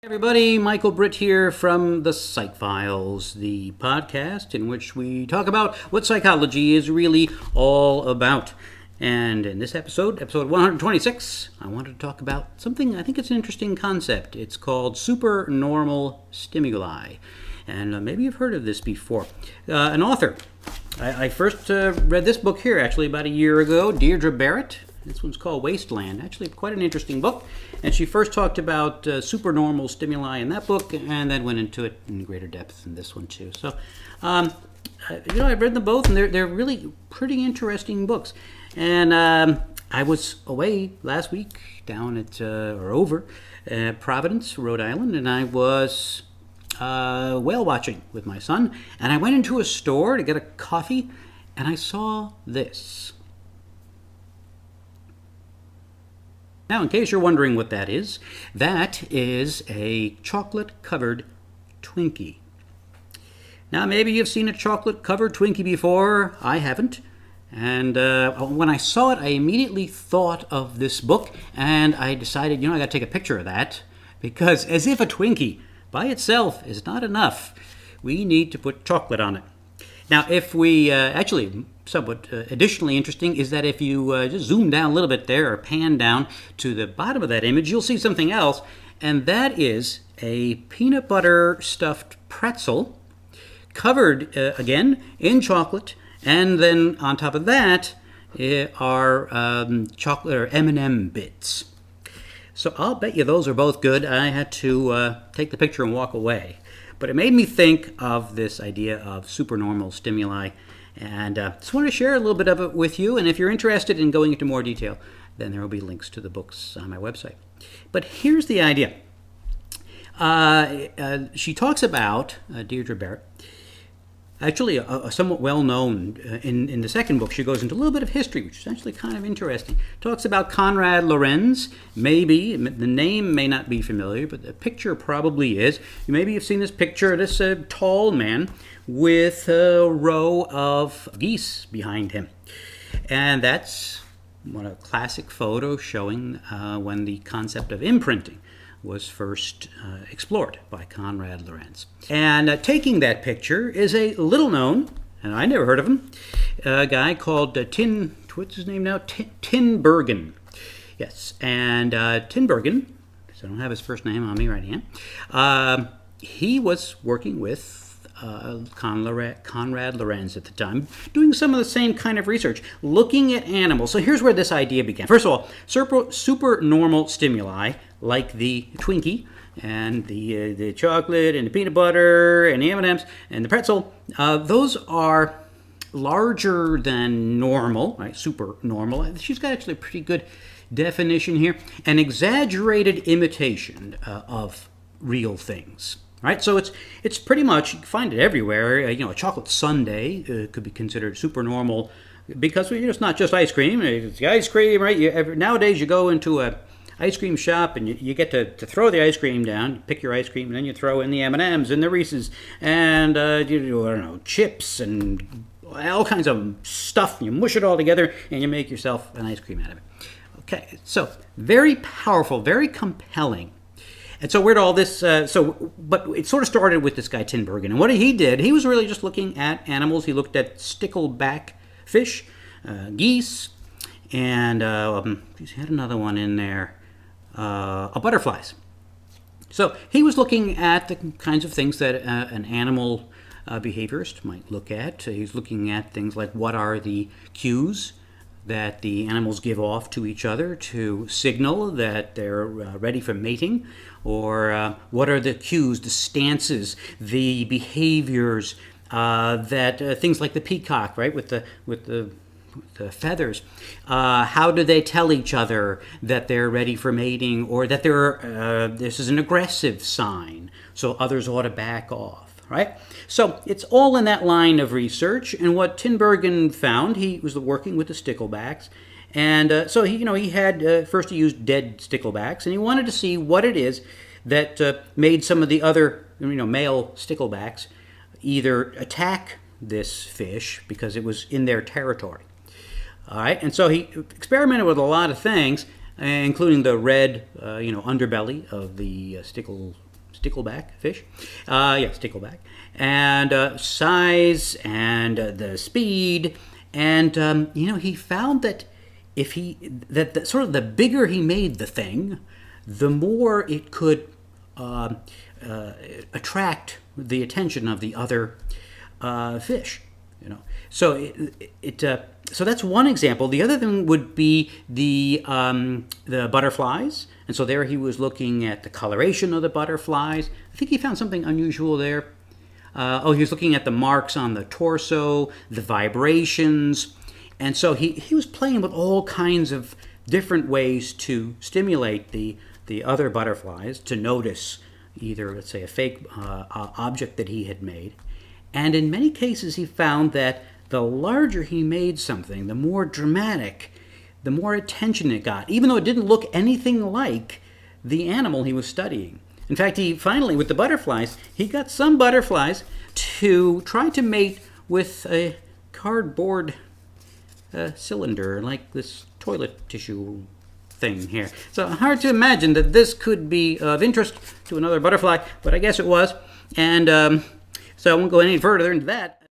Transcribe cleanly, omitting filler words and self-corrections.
Everybody, Michael Britt here from the Psych Files, the podcast in which we talk about what psychology is really all about. And in this episode 126, I wanted to talk about something. I think it's an interesting concept. It's called supernormal stimuli. And maybe you've heard of this before. An author. I first read this book here actually about a year ago, Deirdre Barrett. This one's called Wasteland. Actually, quite an interesting book. And she first talked about supernormal stimuli in that book, and then went into it in greater depth in this one too. So, I've read them both, and they're really pretty interesting books. And I was away last week down at over Providence, Rhode Island, and I was whale watching with my son. And I went into a store to get a coffee, and I saw this. Now, in case you're wondering what that is a chocolate-covered Twinkie. Now, maybe you've seen a chocolate-covered Twinkie before. I haven't. And when I saw it, I immediately thought of this book, and I decided, I got to take a picture of that, because as if a Twinkie by itself is not enough, we need to put chocolate on it. Now, if we somewhat additionally interesting is that if you just zoom down a little bit there or pan down to the bottom of that image, you'll see something else, and that is a peanut butter stuffed pretzel covered again in chocolate, and then on top of that are chocolate or M&M bits. So I'll bet you those are both good. I had to take the picture and walk away, but it made me think of this idea of supernormal stimuli. And just wanted to share a little bit of it with you. And if you're interested in going into more detail, then there will be links to the books on my website. But here's the idea. She talks about, Deirdre Barrett, actually a somewhat well-known, in the second book, she goes into a little bit of history, which is actually kind of interesting. Talks about Konrad Lorenz. Maybe, the name may not be familiar, but the picture probably is. Maybe you've seen this picture of this tall man with a row of geese behind him. And that's a classic photo showing when the concept of imprinting was first explored by Konrad Lorenz. And taking that picture is a little known, and I never heard of him, a guy called what's his name now? Tinbergen. Yes, and Tinbergen, so I don't have his first name on me right here, he was working with Konrad Lorenz at the time, doing some of the same kind of research, looking at animals. So here's where this idea began. First of all, supernormal stimuli, like the Twinkie and the chocolate and the peanut butter and the M&Ms and the pretzel, those are larger than normal, right? Supernormal. She's got actually a pretty good definition here. An exaggerated imitation of real things. Right, so it's pretty much, you can find it everywhere. A chocolate sundae could be considered supernormal because it's not just ice cream. It's the ice cream, right? Nowadays, you go into a ice cream shop and you get to throw the ice cream down, you pick your ice cream, and then you throw in the M&Ms and the Reese's and I don't know, chips and all kinds of stuff. You mush it all together and you make yourself an ice cream out of it. Okay, so very powerful, very compelling. And so where'd all this, but it sort of started with this guy Tinbergen. And what he did, he was really just looking at animals. He looked at stickleback fish, geese, and he had another one in there, butterflies. So he was looking at the kinds of things that an animal behaviorist might look at. He's looking at things like what are the cues that the animals give off to each other to signal that they're ready for mating, or what are the cues, the stances, the behaviors that things like the peacock, right, with the feathers. How do they tell each other that they're ready for mating, or that this is an aggressive sign, so others ought to back off? Right? So it's all in that line of research. And what Tinbergen found, he was working with the sticklebacks. And so he had, first he used dead sticklebacks, and he wanted to see what it is that made some of the other, male sticklebacks either attack this fish because it was in their territory. All right, and so he experimented with a lot of things, including the red, underbelly of the stickleback fish. Yeah, stickleback. And size and the speed. And, he found that sort of the bigger he made the thing, the more it could attract the attention of the other fish. So so that's one example. The other thing would be the butterflies, and so there he was looking at the coloration of the butterflies. I think he found something unusual there. He was looking at the marks on the torso, the vibrations, and so he was playing with all kinds of different ways to stimulate the other butterflies to notice either, let's say, a fake object that he had made. And in many cases, he found that the larger he made something, the more dramatic, the more attention it got, even though it didn't look anything like the animal he was studying. In fact, he finally, with the butterflies, he got some butterflies to try to mate with a cardboard cylinder, like this toilet tissue thing here. So hard to imagine that this could be of interest to another butterfly, but I guess it was. And so I won't go any further into that.